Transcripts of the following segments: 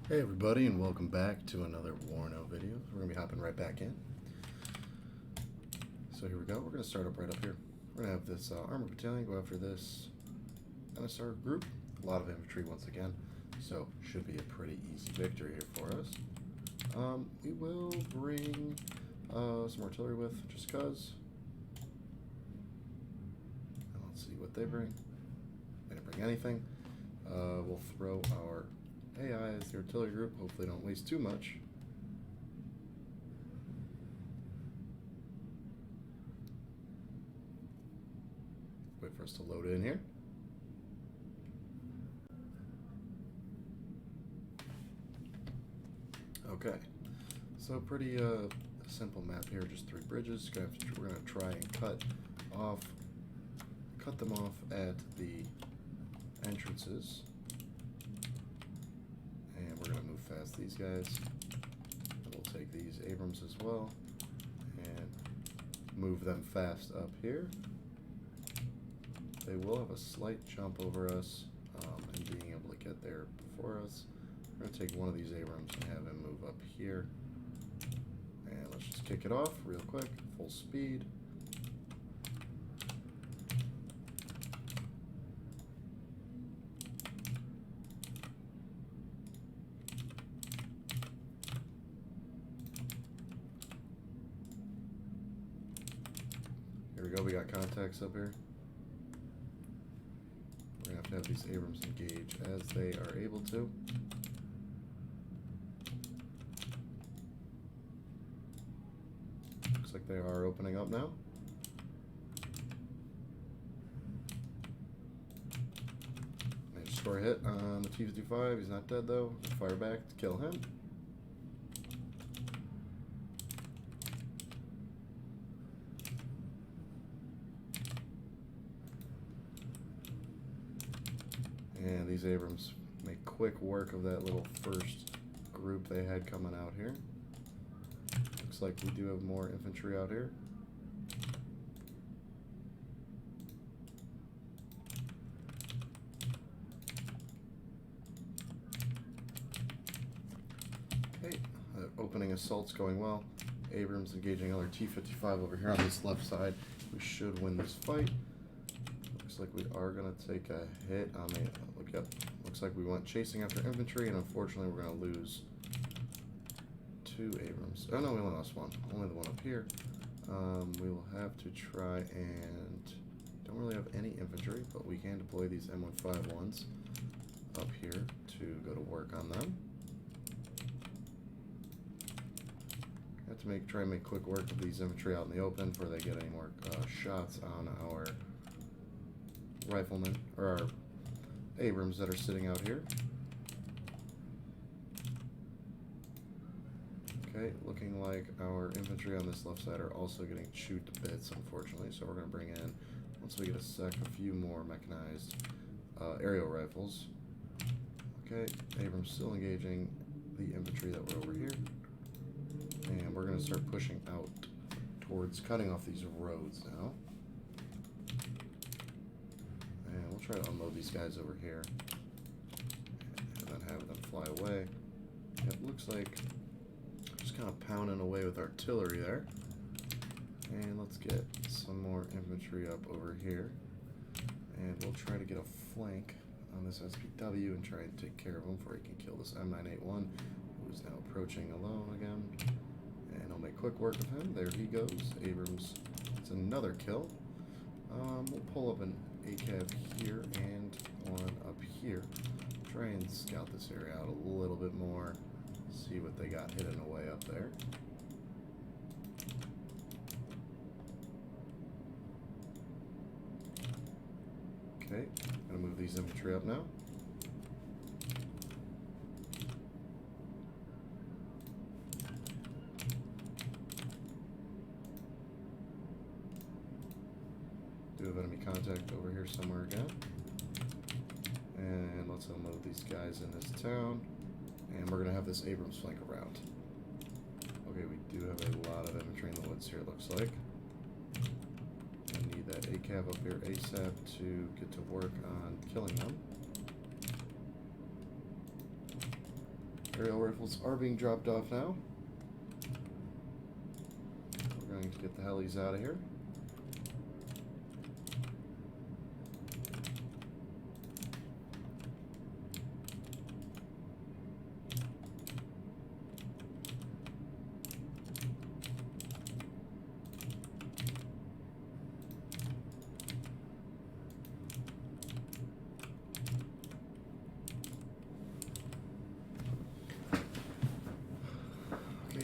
Hey everybody, and welcome back to another WARNO video. We're going to be hopping right back in. So here we go. We're going to start up right up here. We're going to have this armored battalion go after this NSR group. A lot of infantry once again, so should be a pretty easy victory here for us. We will bring some artillery with, just because. And let's see what they bring. They didn't bring anything. We'll throw our AI as the artillery group. Hopefully don't waste too much. Wait for us to load in here. Okay, so pretty simple map here, just 3 bridges. We're gonna try and cut them off at the entrances. And we're going to move past these guys. And we'll take these Abrams as well and move them fast up here. They will have a slight jump over us and being able to get there before us. We're going to take one of these Abrams and have him move up here. And let's just kick it off real quick, full speed. Here we go, we got contacts up here. We're going to have these Abrams engage as they are able to. Looks like they are opening up now. Managed to score a hit on the T-55. He's not dead though. Fire back to kill him. And these Abrams make quick work of that little first group they had coming out here. Looks like we do have more infantry out here. Okay, opening assault's going well. Abrams engaging another T-55 over here on this left side. We should win this fight. Looks like we are going to take a hit on the... Looks like we went chasing after infantry, and unfortunately we're going to lose 2 Abrams. Oh no, we only lost 1. Only the one up here. We will have to try and... Don't really have any infantry, but we can deploy these M151s up here to go to work on them. Have to try and make quick work of these infantry out in the open before they get any more shots on our riflemen, or our Abrams that are sitting out here. Okay, looking like our infantry on this left side are also getting chewed to bits, unfortunately, so we're going to bring in, once we get a sec, a few more mechanized aerial rifles. Okay, Abrams still engaging the infantry that were over here, and we're going to start pushing out towards cutting off these roads now. And we'll try to unload these guys over here and then have them fly away. It looks like just kind of pounding away with artillery there. And let's get some more infantry up over here. And we'll try to get a flank on this SPW and try and take care of him before he can kill this M981, who is now approaching alone again. And I'll make quick work of him. There he goes. Abrams. It's another kill. We'll pull up an ACAV here and one up here. Try and scout this area out a little bit more. See what they got hidden away up there. Okay, gonna move these infantry up now. Do have enemy contact over here somewhere again. And let's unload these guys in this town. And we're going to have this Abrams flank around. Okay, we do have a lot of infantry in the woods here, it looks like. I need that ACAV up here ASAP to get to work on killing them. Aerial rifles are being dropped off now. We're going to get the helis out of here.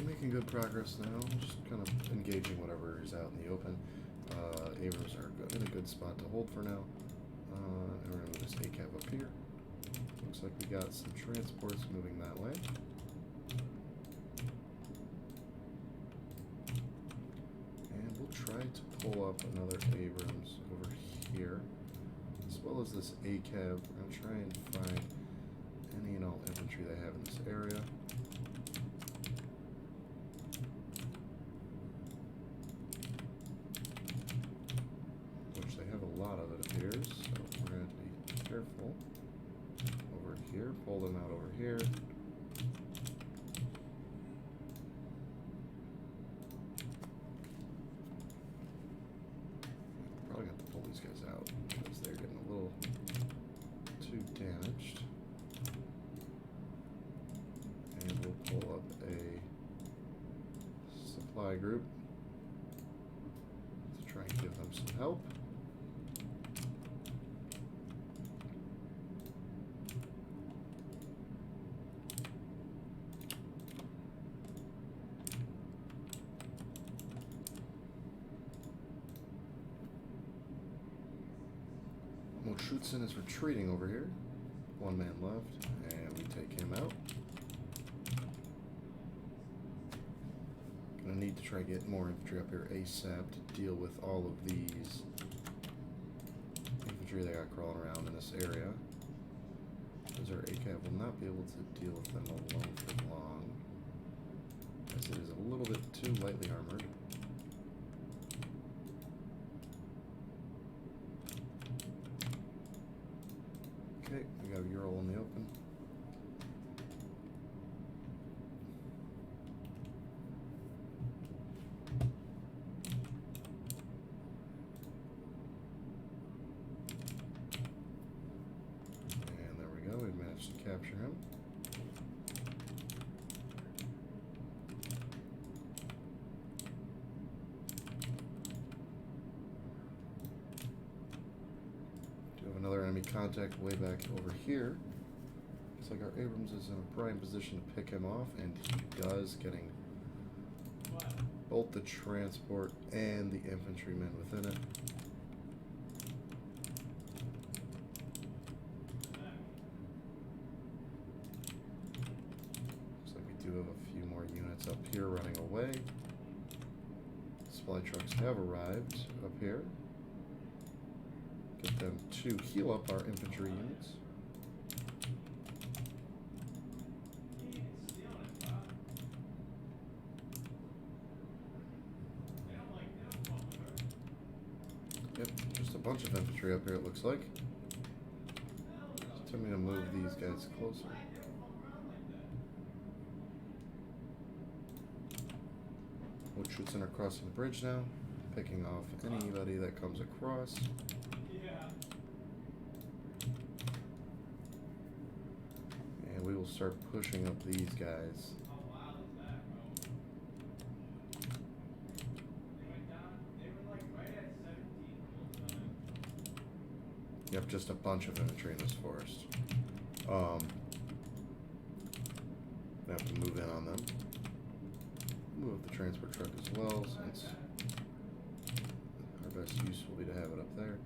Making good progress now, just kind of engaging whatever is out in the open. Abrams are in a good spot to hold for now. And we're going to move this ACAV up here. Looks like we got some transports moving that way. And we'll try to pull up another Abrams over here, as well as this ACAV. We're going to try and find any and all infantry they have in this area. So we're going to be careful over here, pull them out over here. Probably have to pull these guys out because they're getting a little too damaged. And we'll pull up a supply group to try and give them some help. Schützen is retreating over here. One man left, and we take him out. Gonna need to try to get more infantry up here ASAP to deal with all of these infantry they got crawling around in this area. Because our ACAV will not be able to deal with them alone for long, as it is a little bit too lightly armored. Okay, we got a Ural in the open. And there we go, we managed to capture him. Another enemy contact way back over here. Looks like our Abrams is in a prime position to pick him off, and he does, getting both the transport and the infantrymen within it. Looks like we do have a few more units up here running away. Supply trucks have arrived up here. Get them to heal up our infantry units. Yep, just a bunch of infantry up here, it looks like. Just tell me to move these guys closer. Schützen are crossing the bridge now, picking off anybody that comes across. And we will start pushing up these guys. You have just a bunch of infantry in this forest. We have to move in on them. Move the transport truck as well, since our best use will be to have it up there.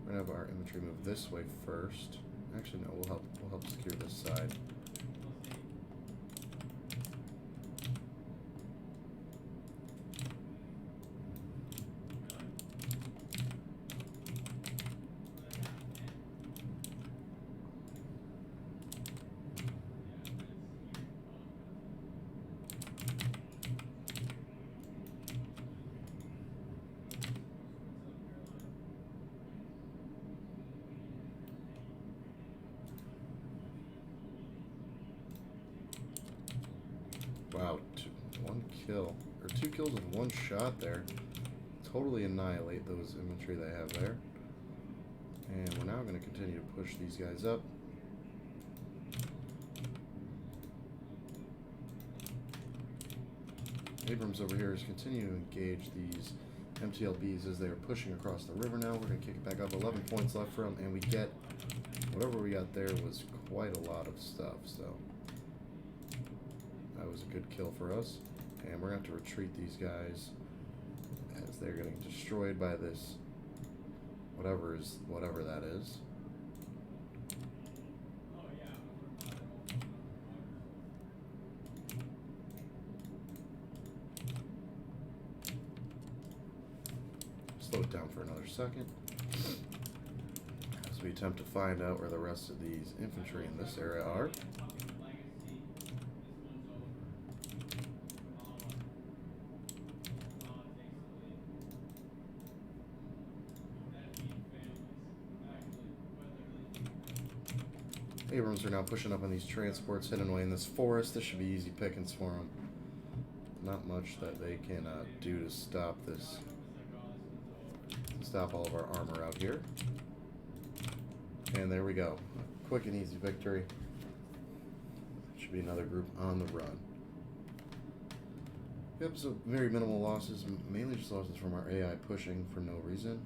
We're gonna have our infantry move this way first. Actually, no, we'll help secure this side. Wow, one kill. Or 2 kills with 1 shot there. Totally annihilate those infantry they have there. And we're now going to continue to push these guys up. Abrams over here is continuing to engage these MTLBs as they are pushing across the river now. We're going to kick it back up. 11 points left for them, and we get whatever we got there was quite a lot of stuff, so that was a good kill for us. And we're going to have to retreat these guys as they're getting destroyed by this whatever that is. Slow it down for another second as we attempt to find out where the rest of these infantry in this area are. Abrams are now pushing up on these transports hidden away in this forest. This should be easy pickings for them. Not much that they can do to stop this. Stop all of our armor out here. And there we go. Quick and easy victory. Should be another group on the run. Yep, so very minimal losses, mainly just losses from our AI pushing for no reason.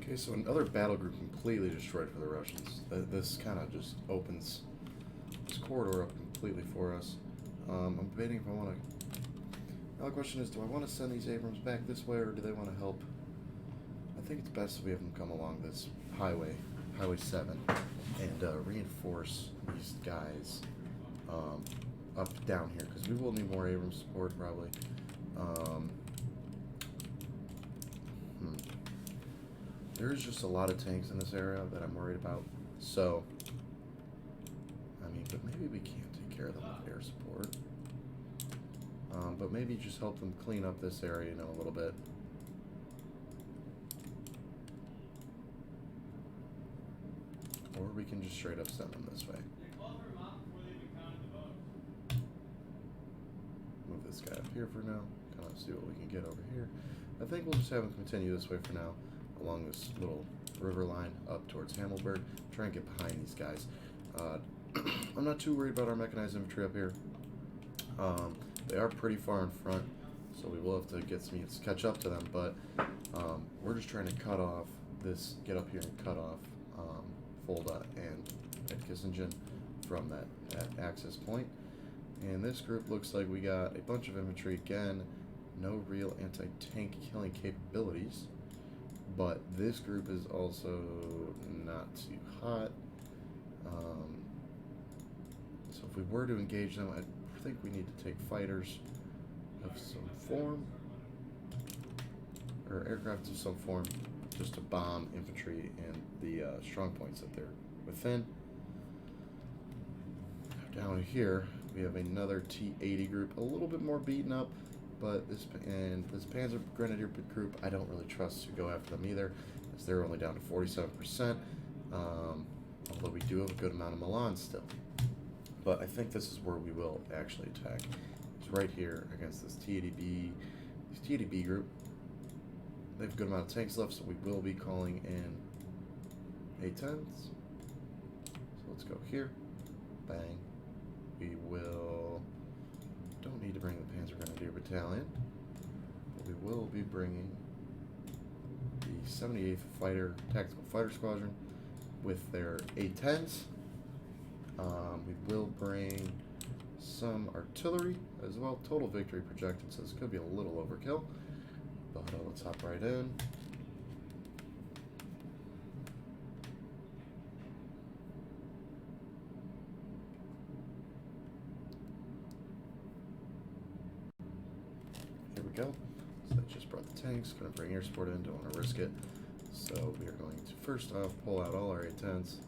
Okay, so another battle group completely destroyed for the Russians. This kind of just opens this corridor up completely for us. I'm debating if I want to... Now the question is, do I want to send these Abrams back this way, or do they want to help? I think it's best if we have them come along this highway, Highway 7, and reinforce these guys up down here, because we will need more Abrams support probably. There's just a lot of tanks in this area that I'm worried about. So, I mean, but maybe we can't take care of them with air support. But maybe just help them clean up this area, you know, a little bit. Or we can just straight up send them this way. Move this guy up here for now. Kind of see what we can get over here. I think we'll just have them continue this way for now, along this little river line up towards Hammelburg. Try and get behind these guys. I'm not too worried about our mechanized infantry up here. They are pretty far in front, so we will have to get some units to catch up to them, but we're just trying to cut off this, get up here and cut off Fulda and Kissingen from that access point. And this group looks like we got a bunch of infantry. Again, no real anti-tank killing capabilities, but this group is also not too hot. So if we were to engage them, I think we need to take fighters of some form, or aircraft of some form, just to bomb infantry and the strong points that they're within. Down here, we have another T-80 group, a little bit more beaten up, but this Panzer Grenadier group, I don't really trust to go after them either, as they're only down to 47%, although we do have a good amount of Milan still. But I think this is where we will actually attack. It's right here against this T-80B group. They have a good amount of tanks left, so we will be calling in A-10s. So let's go here. Bang. We will... Don't need to bring the Panzer Grenadier Battalion, but we will be bringing the 78th Tactical Fighter Squadron with their A-10s. We will bring some artillery as well. Total victory projected, so this could be a little overkill, but let's hop right in. Here we go. So that just brought the tanks. Gonna bring air support in, don't want to risk it. So we are going to first off pull out all our A-10s.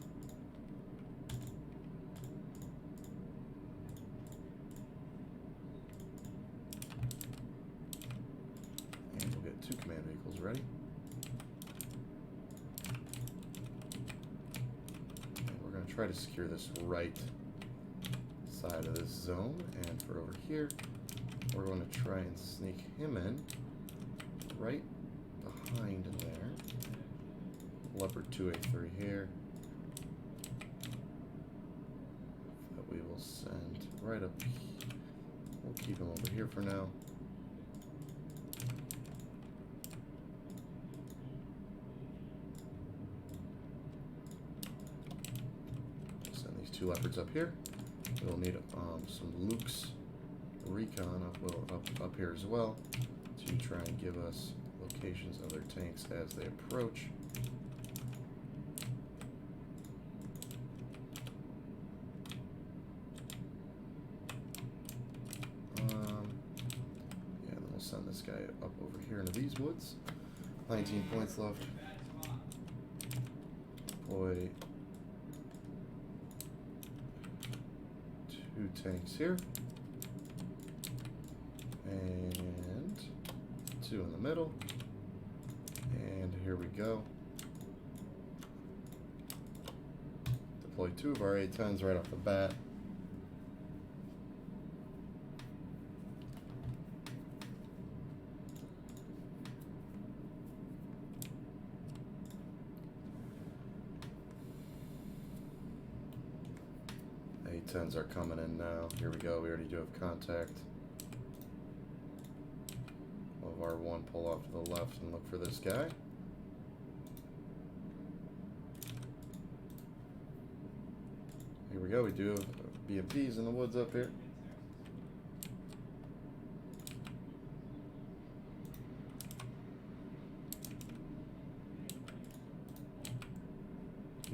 And we'll get 2 command vehicles ready. And we're going to try to secure this right side of this zone. And for over here, we're going to try and sneak him in right behind in there. Leopard 2A3 here. That we will send right up. We'll keep him over here for now. Send these 2 Leopards up here. We'll need some Luke's recon up here as well to try and give us locations of their tanks as they approach. Yeah, then we'll send this guy up over here into these woods. 19 points left. Deploy 2 tanks here. And 2 in the middle. And here we go. Deploy 2 of our A-10s right off the bat. A-10s are coming in now. Here we go. We already do have contact. Of our 1 pull off to the left and look for this guy. here we go. We do have BMPs in the woods up here.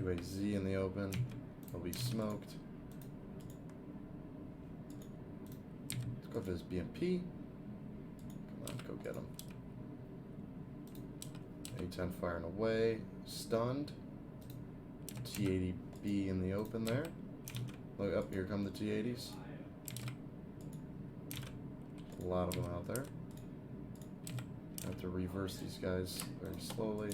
UAZ in the open. They'll be smoked. Let's go for this BMP. Come on, go get him. A-10 firing away. Stunned. T-80B in the open there. Look up, here come the T-80s. A lot of them out there. I have to reverse these guys very slowly.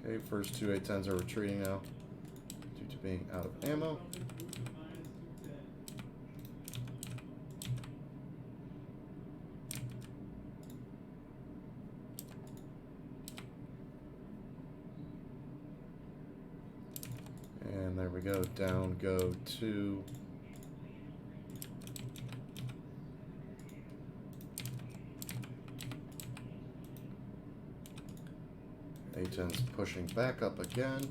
Okay, first two A-10s are retreating now due to being out of ammo. And there we go, down go two. A-10's pushing back up again.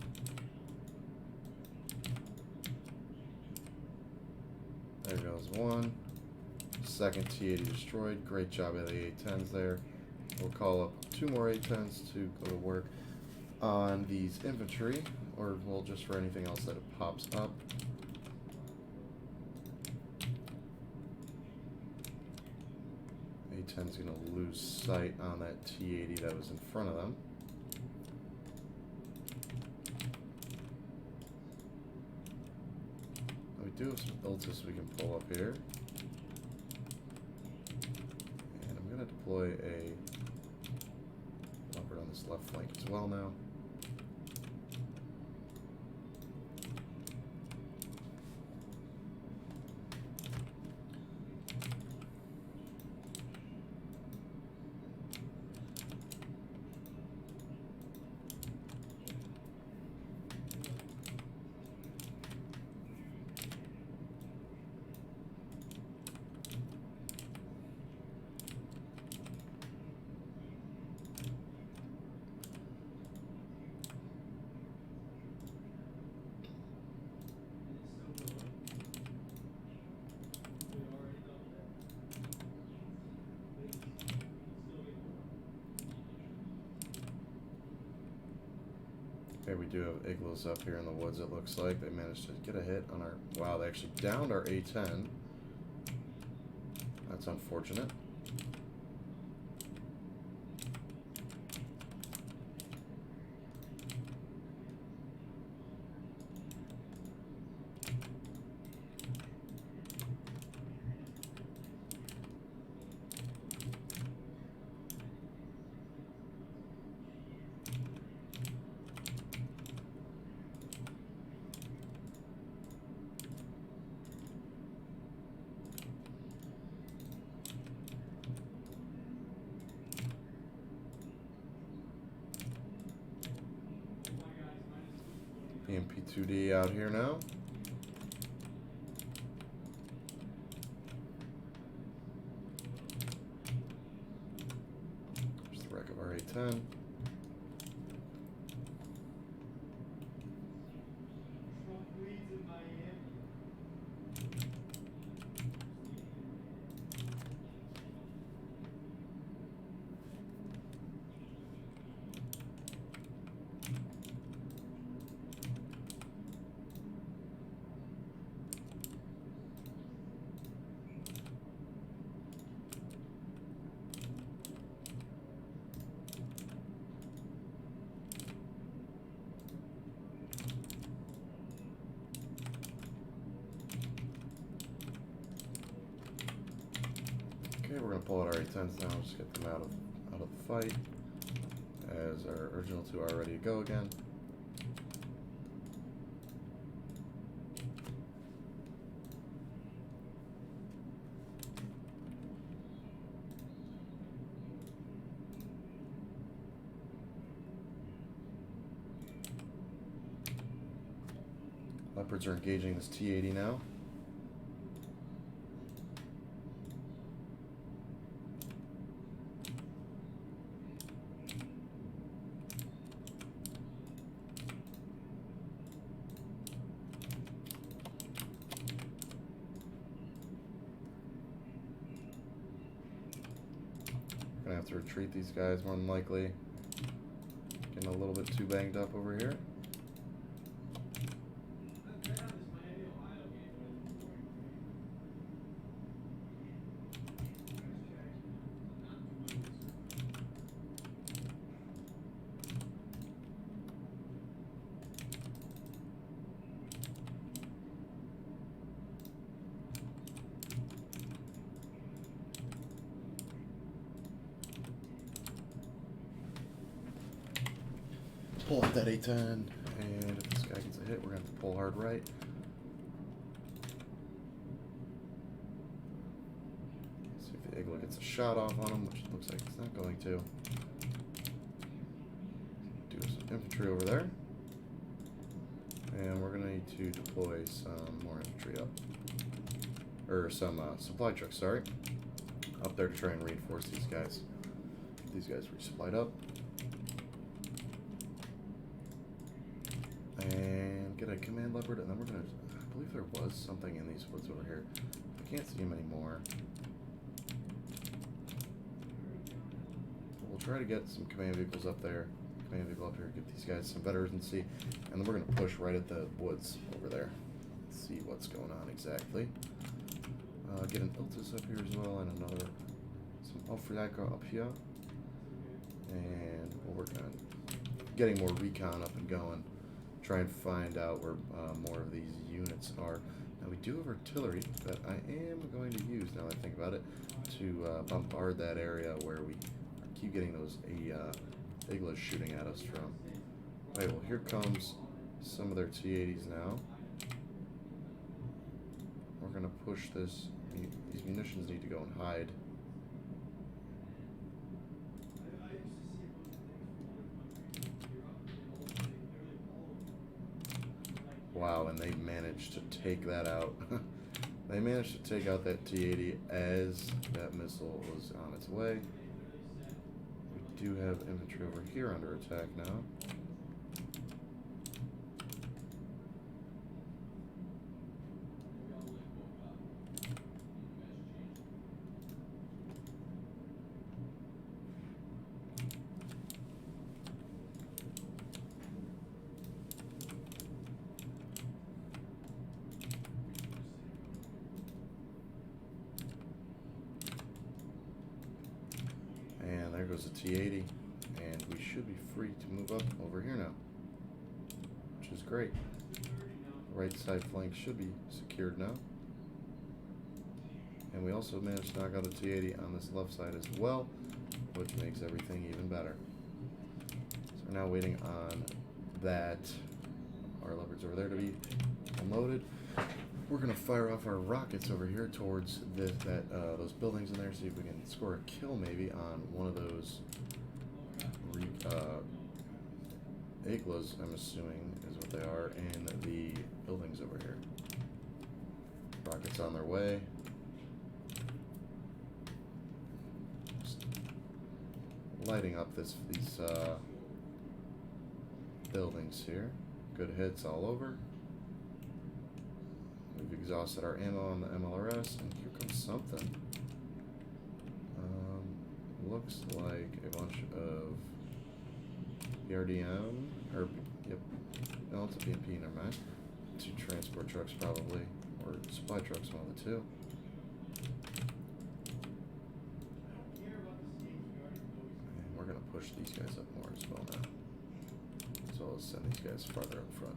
There goes one. Second T-80 destroyed. Great job of the A-10s there. We'll call up two more A-10s to go to work on these infantry, or well, just for anything else that it pops up. A-10's going to lose sight on that T-80 that was in front of them. We do have some Iltis we can pull up here. And I'm going to deploy a leopard on this left flank as well now. Okay, we do have igloos up here in the woods, it looks like. They managed to get a hit on our... Wow, they actually downed our A-10. That's unfortunate. EMP-2D out here now. There's the wreck of our A-10. Okay, we're gonna pull out our A-10s now, just get them out of the fight, as our original two are ready to go again. Leopards are engaging this T-80 now. have to retreat these guys more than likely. Getting a little bit too banged up over here. Pull up that A10, and if this guy gets a hit, we're going to have to pull hard right. See if the Igloo gets a shot off on him, which it looks like it's not going to. Do some infantry over there. And we're going to need to deploy some more infantry up. Or some supply trucks, sorry. Up there to try and reinforce these guys. These guys resupplied up. And get a command leopard, and then we're gonna, I believe there was something in these woods over here. I can't see him anymore. We'll try to get some command vehicles up there. Command vehicle up here, give these guys some better urgency, and then we're gonna push right at the woods over there. Let's see what's going on exactly. Get an Iltis up here as well, and another, some Alfriaca up here. And we'll work on getting more recon up and going. Try and find out where more of these units are. Now we do have artillery that I am going to use, now that I think about it, to bombard that area where we keep getting those Igloos shooting at us from. Alright, well here comes some of their T-80s now. We're going to push this. These munitions need to go and hide. Wow, and they managed to take that out. They managed to take out that T-80 as that missile was on its way. We do have infantry over here under attack now. There goes the T-80, and we should be free to move up over here now, which is great. The right side flank should be secured now. And we also managed to knock out the T-80 on this left side as well, which makes everything even better. So we're now waiting on that, our leopards over there to be unloaded. We're going to fire off our rockets over here towards those buildings in there, see if we can score a kill maybe on one of those Igloos, I'm assuming is what they are, in the buildings over here. Rockets on their way. Just lighting up these buildings here. Good hits all over. We've exhausted our ammo on the MLRS, and here comes something. Looks like a bunch of BRDM, or, yep, no, it's a BMP, never mind. 2 transport trucks probably, or supply trucks, one of the two. And we're going to push these guys up more as well now. So let's send these guys farther up front.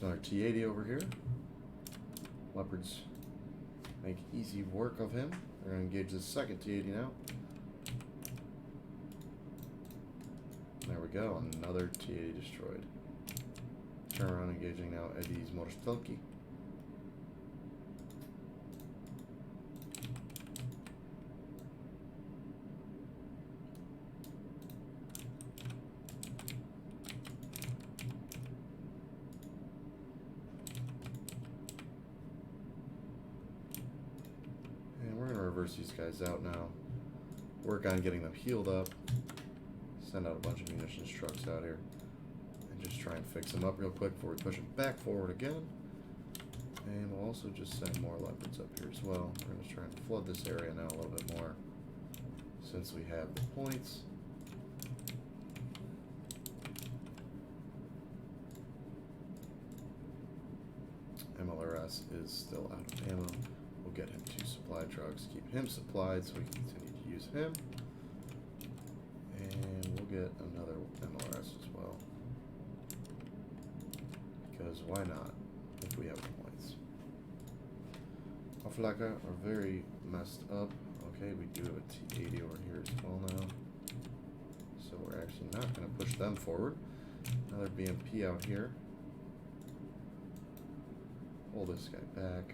Another T-80 over here. Leopards make easy work of him. They're going to engage the second T-80 now. There we go, another T-80 destroyed. turn around, engaging now Eddie's motorcycle. And we're gonna reverse these guys out now. Work on getting them healed up. Send out a bunch of munitions trucks out here. And just try and fix them up real quick before we push them back forward again. And we'll also just send more leopards up here as well. We're going to try and flood this area now a little bit more, since we have the points. MLRS is still out of ammo. We'll get him 2 supply trucks, keep him supplied so we can continue to use him. And we'll get another MLRS as well. Because why not, if we have the points. Aflaka are very messed up. Okay, we do have a T-80 over here as well now. So we're actually not going to push them forward. Another BMP out here. Pull this guy back.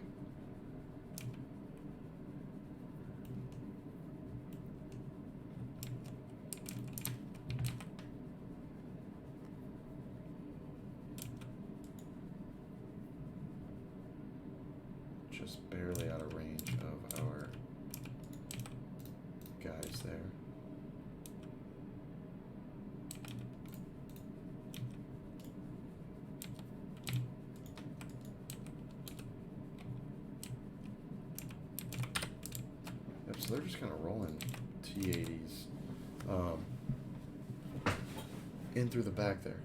Just barely out of range of our guys there. Yep, so they're just kind of rolling T-80s in through the back there.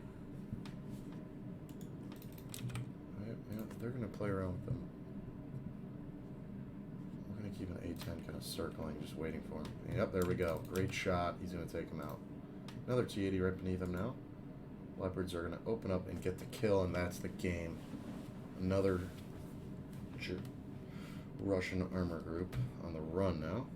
Yep, they're going to play around with them. Keep an A-10 kind of circling, just waiting for him. Yep, there we go. Great shot. He's going to take him out. Another T-80 right beneath him now. Leopards are going to open up and get the kill, and that's the game. Another Russian armor group on the run now.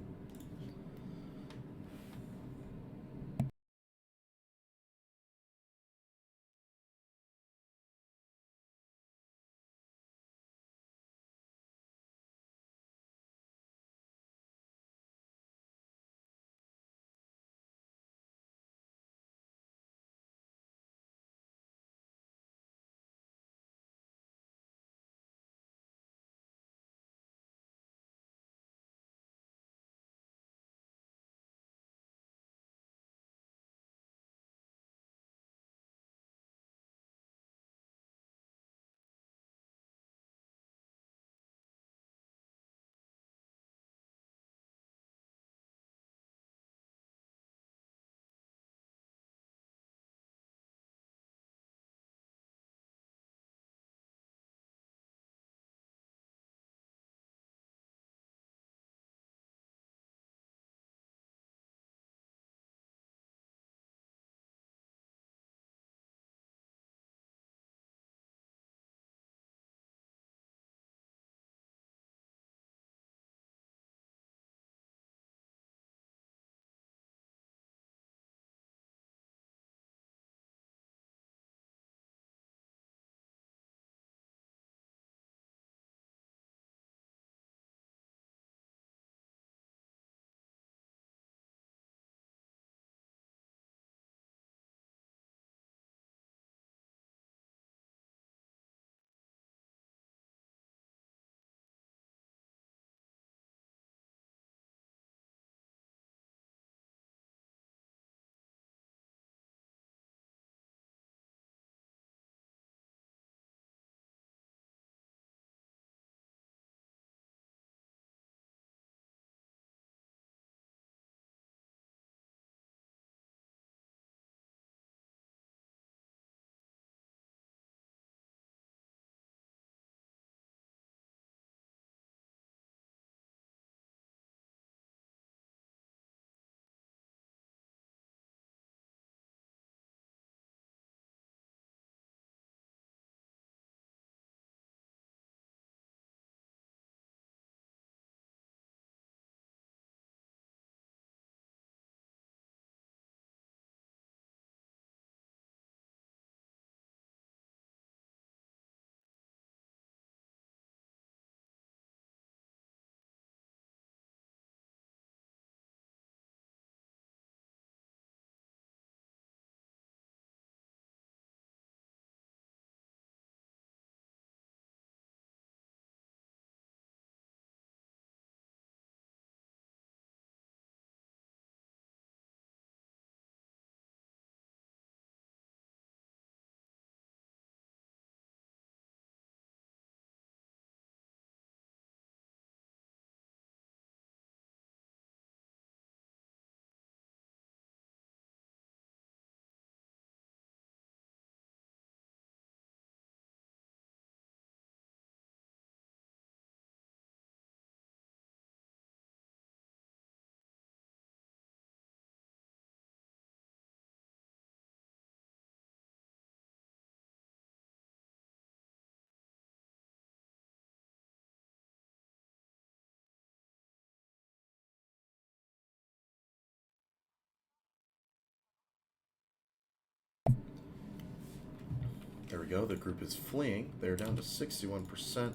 go. The group is fleeing. They're down to 61%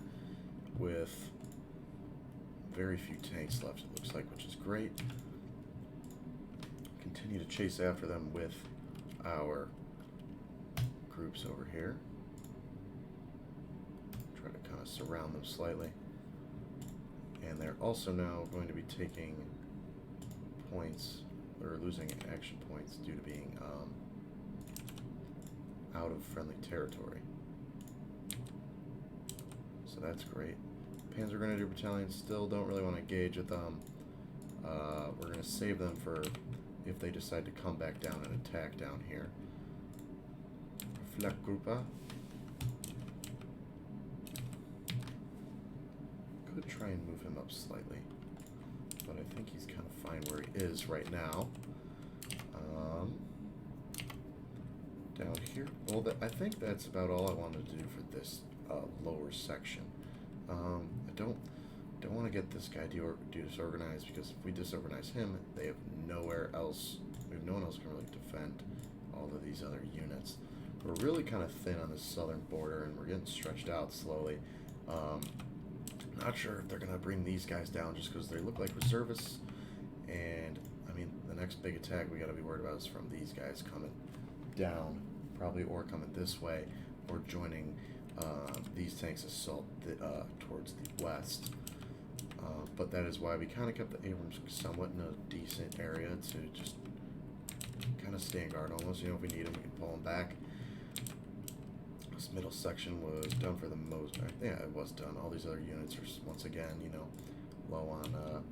with very few tanks left, it looks like, which is great. Continue to chase after them with our groups over here. Try to kind of surround them slightly. And they're also now going to be taking points, or losing action points due to being out of friendly territory. So that's great. Panzer Grenadier Battalion still don't really want to engage with them. We're going to save them for if they decide to come back down and attack down here. Flakgruppe. Could try and move him up slightly, but I think he's kind of fine where he is right now. Down here, well, I think that's about all I wanted to do for this lower section. I don't want to get this guy disorganized, because if we disorganize him, they have nowhere else. We have no one else who can really defend all of these other units. We're really kind of thin on the southern border, and we're getting stretched out slowly. Not sure if they're going to bring these guys down just because they look like reservists. And, I mean, the next big attack we got to be worried about is from these guys coming down, probably, or coming this way, or joining these tanks' assault towards the west. But that is why we kind of kept the Abrams somewhat in a decent area to just kind of stay in guard almost. You know, if we need them, we can pull them back. This middle section was done for the most part. Yeah, it was done. All these other units are, once again, you know, low on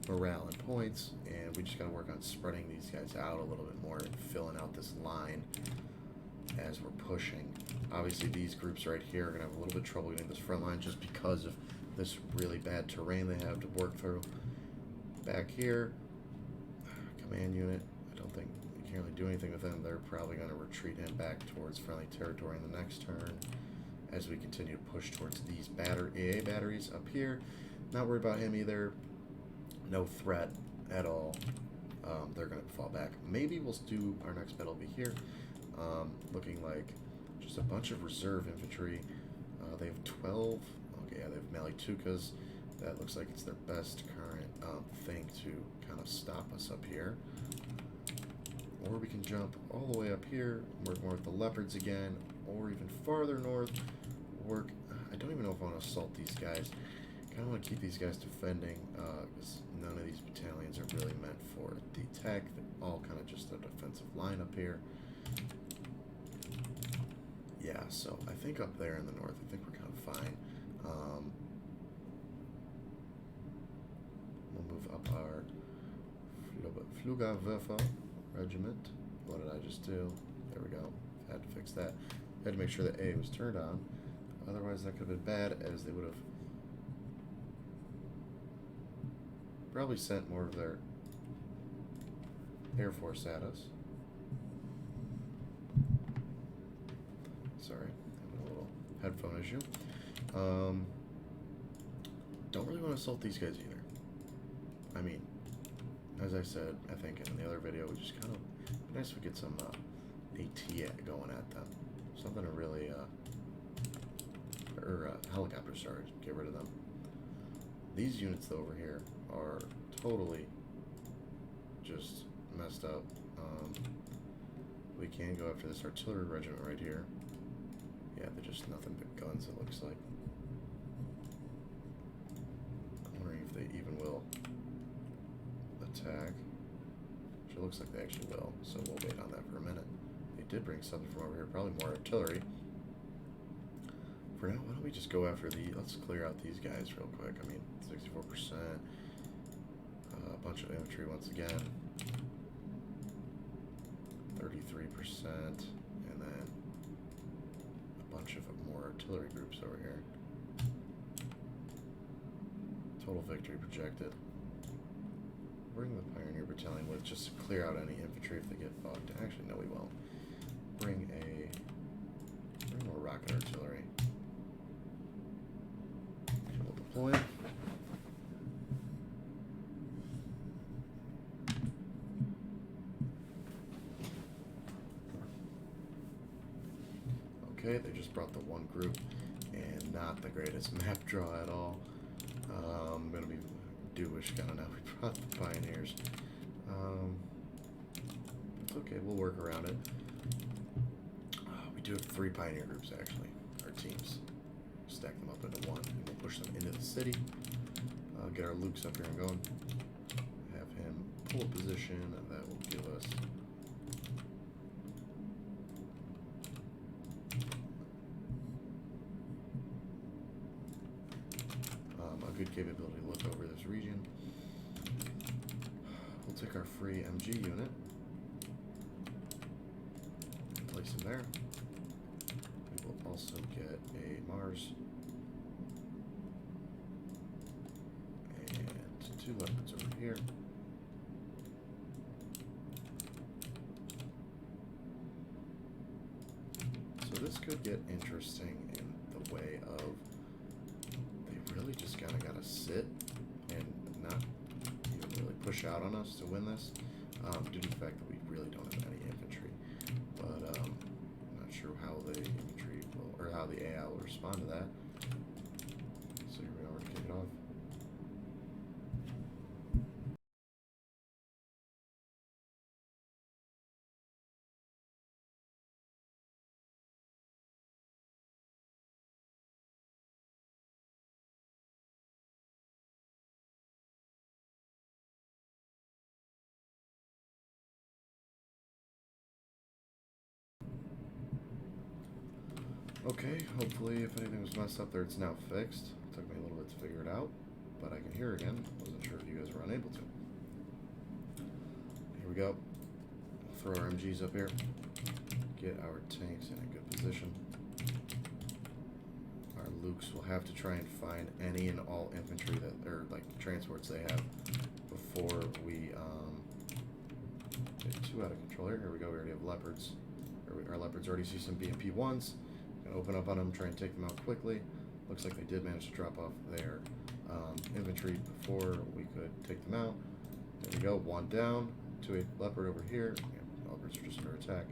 morale and points, and we just got to work on spreading these guys out a little bit more and filling out this line as we're pushing. Obviously, these groups right here are going to have a little bit of trouble getting this front line just because of this really bad terrain they have to work through. Back here, command unit, I don't think we can really do anything with them. They're probably going to retreat in back towards friendly territory in the next turn as we continue to push towards these AA batteries up here. Not worried about him either. No threat at all. They're going to fall back. Maybe we'll do our next battle will be here. Looking like just a bunch of reserve infantry. They have 12. Okay, yeah, they have Malitukas. That looks like it's their best current thing to kind of stop us up here. Or we can jump all the way up here, work more with the Leopards again, or even farther north, work. I don't even know if I want to assault these guys. Kind of want to keep these guys defending, because none of these battalions are really meant for the attack. They're all kind of just a defensive line up here. Yeah, so I think up there in the north, I think we're kind of fine. We'll move up our Flugabwerfer regiment. What did I just do? There we go. Had to fix that. Had to make sure that A was turned on. Otherwise, that could have been bad, as they would have probably sent more of their Air Force at us. Sorry, having a little headphone issue. Don't really want to assault these guys either. I mean, as I said, I think in the other video, we just kind of, it'd be nice if we get some AT going at them. Something to really, helicopter stars, get rid of them. These units, though, over here are totally just messed up. We can go after this artillery regiment right here. Yeah, they're just nothing but guns, it looks like. I'm wondering if they even will attack. Which it looks like they actually will, so we'll wait on that for a minute. They did bring something from over here, probably more artillery. For now, why don't we just go after let's clear out these guys real quick. I mean, 64%. A bunch of infantry once again. 33%. And then a bunch of more artillery groups over here. Total victory projected. Bring the Pioneer Battalion with just to clear out any infantry if they get bugged. Actually, no, we won't. Bring more rocket artillery. We'll deploy. Okay, they just brought the one group, and not the greatest map draw at all. I'm gonna be Jewish kind of now. We brought the pioneers. It's okay, we'll work around it. We do have 3 pioneer groups actually, our teams. Stack them up into one, and we'll push them into the city. Get our Lukes up here and going. Have him pull a position that will give us a good capability to look over this region. We'll take our free MG unit and place him there. We will also get a Mars and 2 Leopards over here. So this could get interesting in the way of they really just kind of got to sit and not even really push out on us to win this, due to the fact that we really don't have any infantry. But I'm not sure how the infantry will, or how the AI will respond to that. So here we are to kick it off. Okay, hopefully if anything was messed up there, it's now fixed. It took me a little bit to figure it out, but I can hear again. Wasn't sure if you guys were unable to. Here we go. Throw our MGs up here. Get our tanks in a good position. Our Lukes will have to try and find any and all infantry that, or like transports they have before we get too out of control here. Here we go. We already have Leopards. Our Leopards already see some BMP ones. Open up on them, try and take them out quickly. Looks like they did manage to drop off their infantry before we could take them out. There we go, 1 down to a Leopard over here. Yeah, Leopards are just under attack.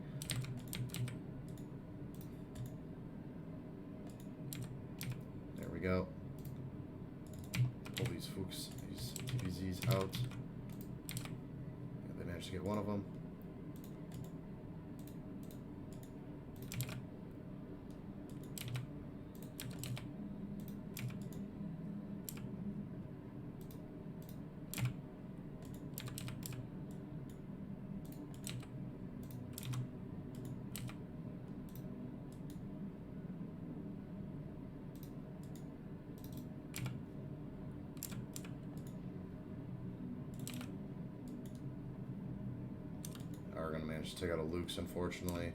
There we go. Pull these Fuchs, these TBZs out. Yeah, they managed to get one of them. Are going to manage to take out a Lukes, unfortunately.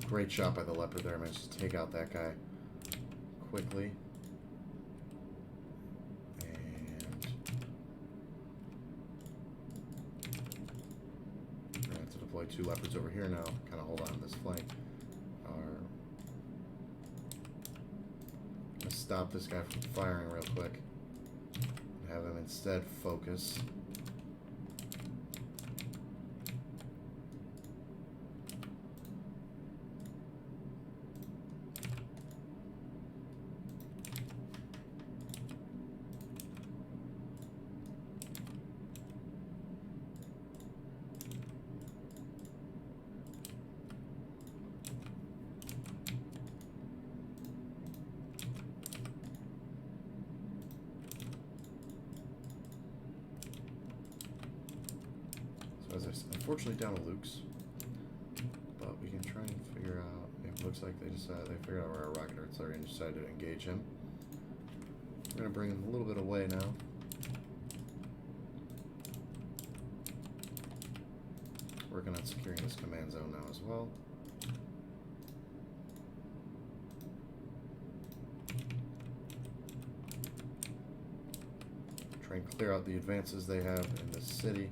Great shot by the Leopard there. Managed to take out that guy quickly. Deploy 2 Leopards over here now. Kind of hold on to this flank. Let's stop this guy from firing real quick. And have him instead focus. Unfortunately down to Lukes, but we can try and figure out. It looks like they figured out where our rocket arts are and decided to engage him. We're gonna bring him a little bit away now. Working on securing this command zone now as well. Try and clear out the advances they have in this city.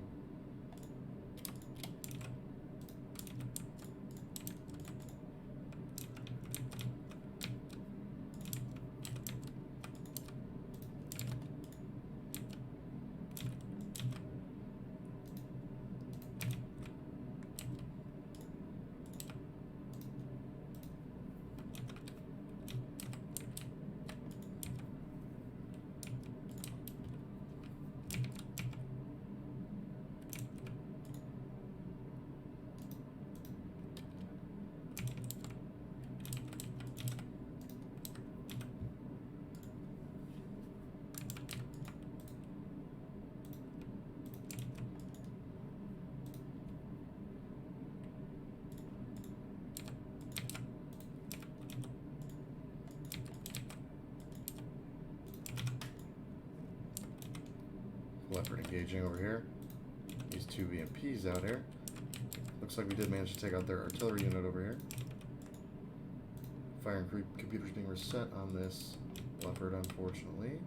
Leopard engaging over here. These two BMPs out here. Looks like we did manage to take out their artillery unit over here. Fire and computers being reset on this Leopard, unfortunately.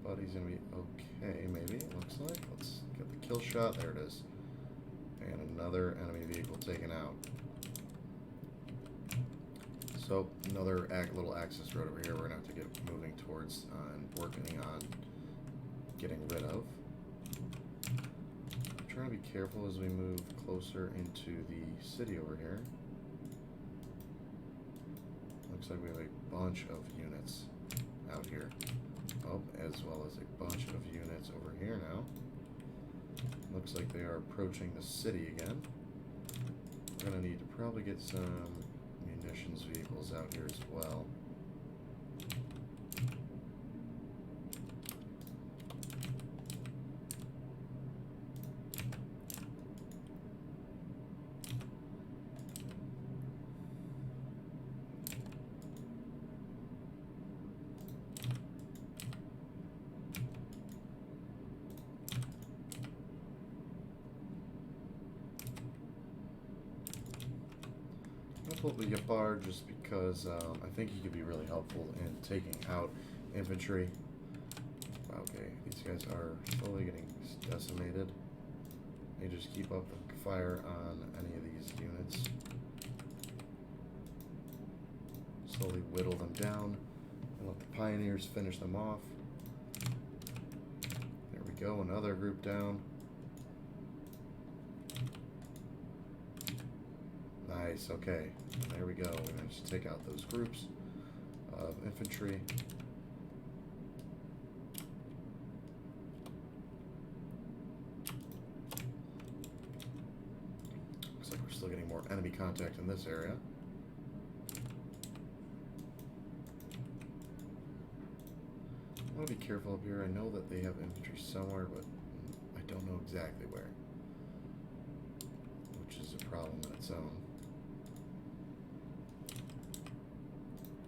But he's going to be okay, maybe, it looks like. Let's get the kill shot. There it is. And another enemy vehicle taken out. So, another little access road over here we're going to have to get moving towards and working on getting rid of. I'm trying to be careful as we move closer into the city over here. Looks like we have a bunch of units out here. Oh, as well as a bunch of units over here now. Looks like they are approaching the city again. We're going to need to probably get some munitions vehicles out here as well. Pull the Gepard just because I think he could be really helpful in taking out infantry. Okay, these guys are slowly getting decimated. They just keep up the fire on any of these units. Slowly whittle them down and let the Pioneers finish them off. There we go, another group down. Nice, okay. There we go. We managed to take out those groups of infantry. Looks like we're still getting more enemy contact in this area. I want to be careful up here. I know that they have infantry somewhere, but I don't know exactly where, which is a problem in its own.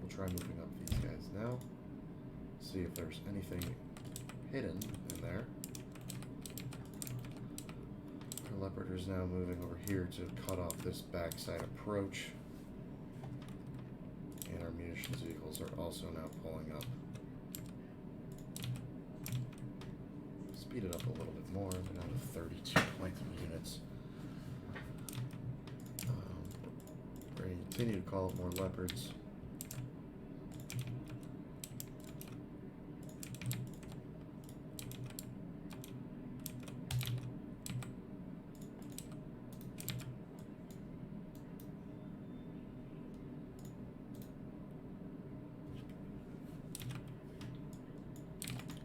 Try moving up these guys now. See if there's anything hidden in there. Our Leopard is now moving over here to cut off this backside approach. And our munitions vehicles are also now pulling up. Speed it up a little bit more. We're down to 32.3 units. We're going to continue to call up more Leopards.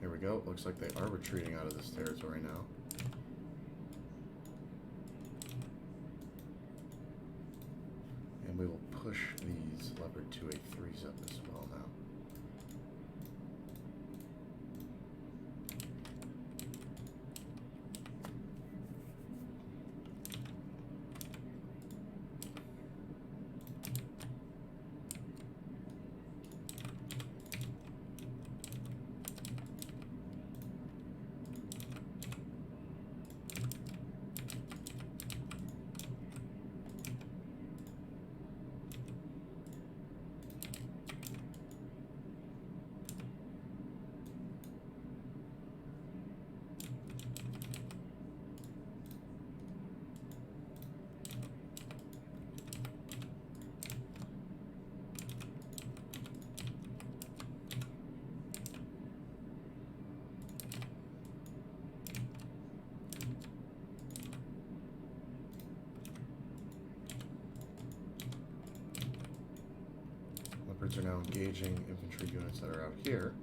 Here we go. Looks like they are retreating out of this territory now. And we will push these Leopard 283s up as well now. Leopards are now engaging infantry units that are out here.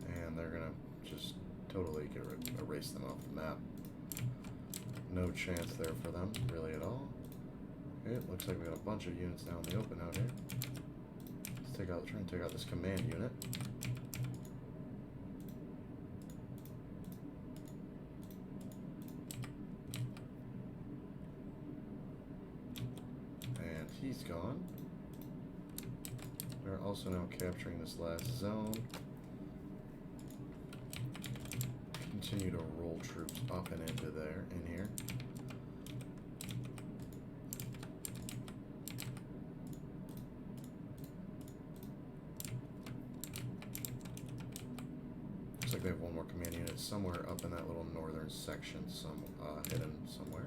And they're gonna just totally erase them off the map. No chance there for them, really at all. Okay, it looks like we got a bunch of units now in the open out here. Let's try and take out this command unit. And he's gone. We're also now capturing this last zone. Continue to roll troops up and into there, in here. Looks like they have one more command unit somewhere up in that little northern section, hidden somewhere.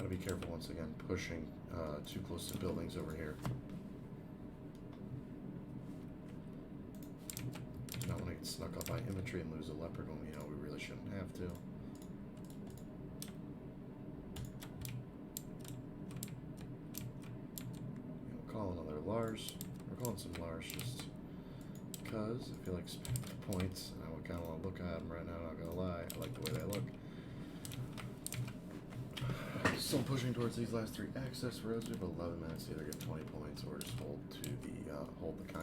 Be careful once again, pushing too close to buildings over here. Do not want to get snuck up by infantry and lose a leopard when we know we really shouldn't have to. We'll call another Lars. We're calling some Lars just because I feel like points. I kind of want to look at them right now, not gonna lie. I like the way they look. Still pushing towards these last three access roads. We have 11 minutes to either get 20 points or just hold the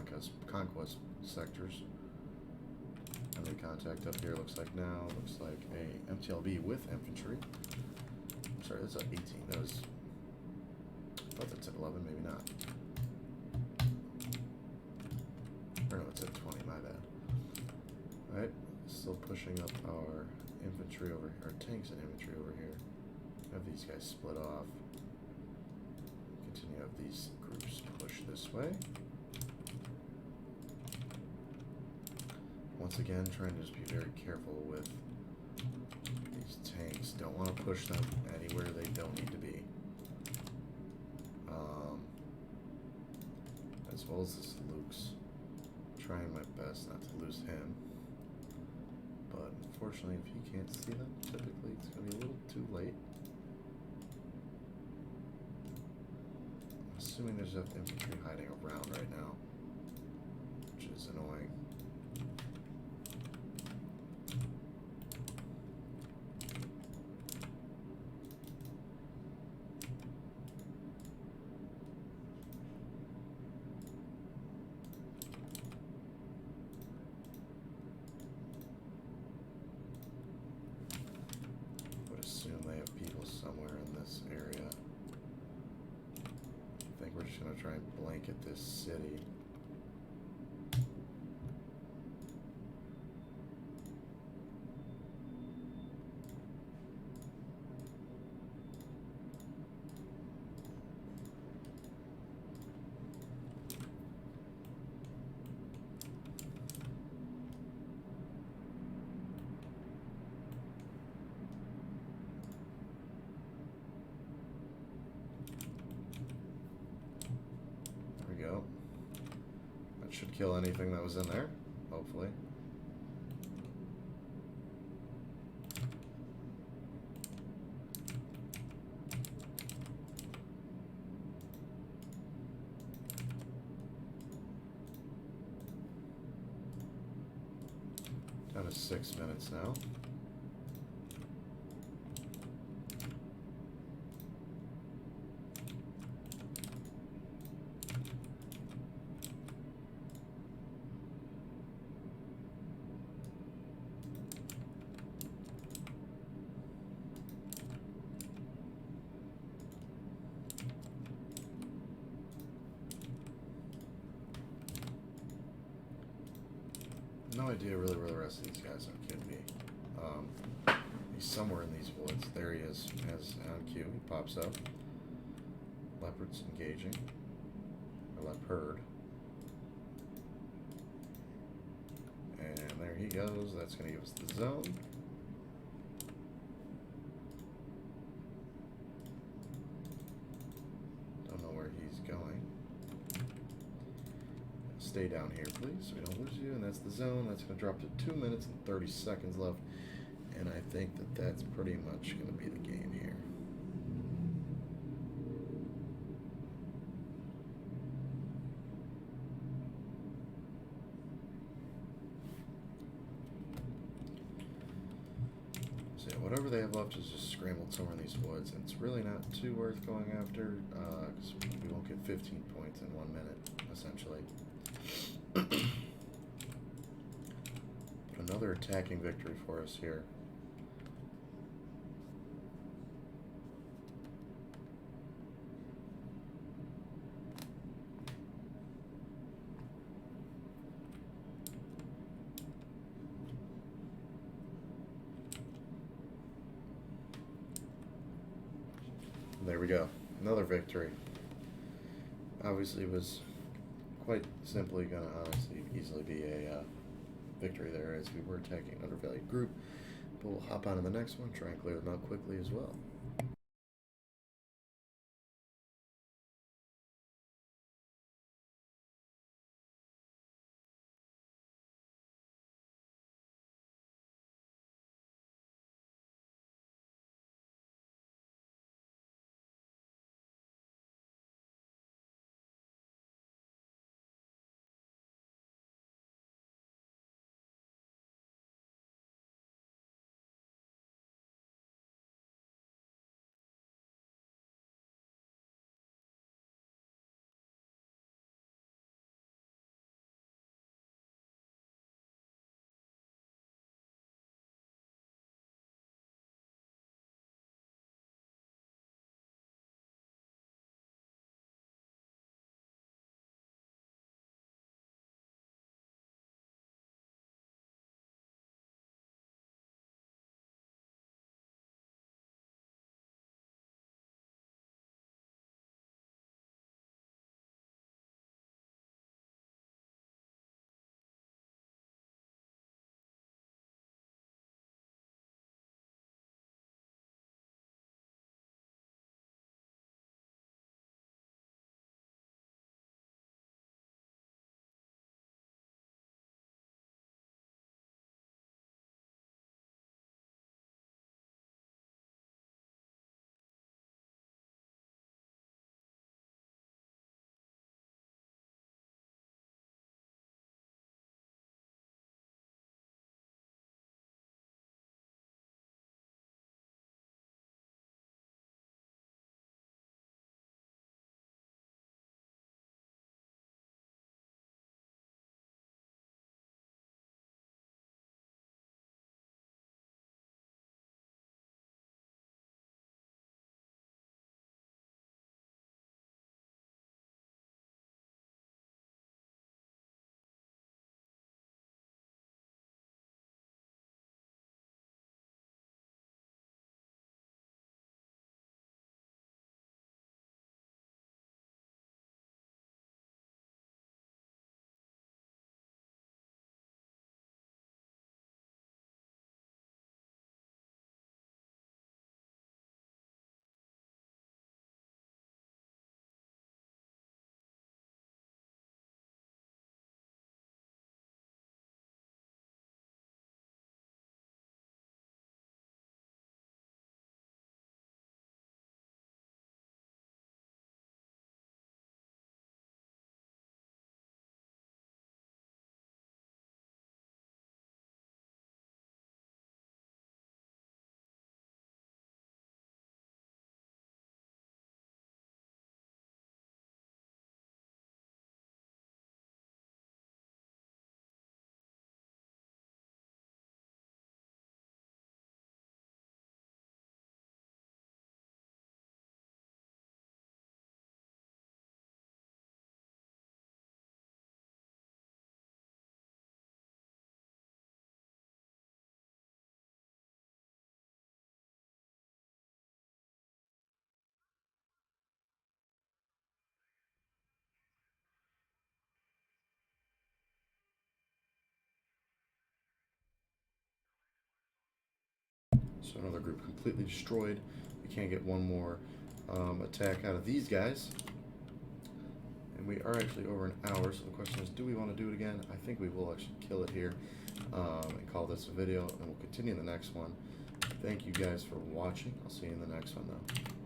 conquest sectors. Enemy contact up here looks like now. Looks like a MTLB with infantry. I'm sorry, that's at 18. That was. I thought that's at 11, maybe not. Or no, it's at 20. My bad. All right, still pushing up our infantry over here, our tanks and infantry over here. Have these guys split off. Continue to have these groups push this way. Once again, trying to just be very careful with these tanks. Don't want to push them anywhere they don't need to be. As well as this Luke's. Trying my best not to lose him. But unfortunately, if he can't see them, typically it's going to be a little too late. Assuming there's enough infantry hiding around right now, which is annoying. I would assume they have people somewhere in this area. I think we're just going to try and blanket this city. That should kill anything that was in there, hopefully. Down to 6 minutes now. No idea really where the rest of these guys can be. He's somewhere in these woods. There he is, as on cue. He pops up. Leopards engaging. Or leopard. he goes. That's going to give us the zone. Don't know where he's going. Stay down here, please, so we don't lose you. And that's the zone. That's going to drop to 2 minutes and 30 seconds left. And I think that that's pretty much going to be the game here. So yeah, whatever they have left is just scrambled somewhere in these woods. And it's really not too worth going after, because we won't get 15 points in 1 minute, essentially. But another attacking victory for us here. There we go. Another victory. Obviously was quite simply going to honestly easily be a victory there, as we were attacking an undervalued group. But we'll hop on to the next one, try and clear them out quickly as well. So another group completely destroyed. We can't get one more attack out of these guys. And we are actually over an hour, so the question is, do we want to do it again? I think we will actually kill it here and call this a video, and we'll continue the next one. Thank you guys for watching. I'll see you in the next one, though.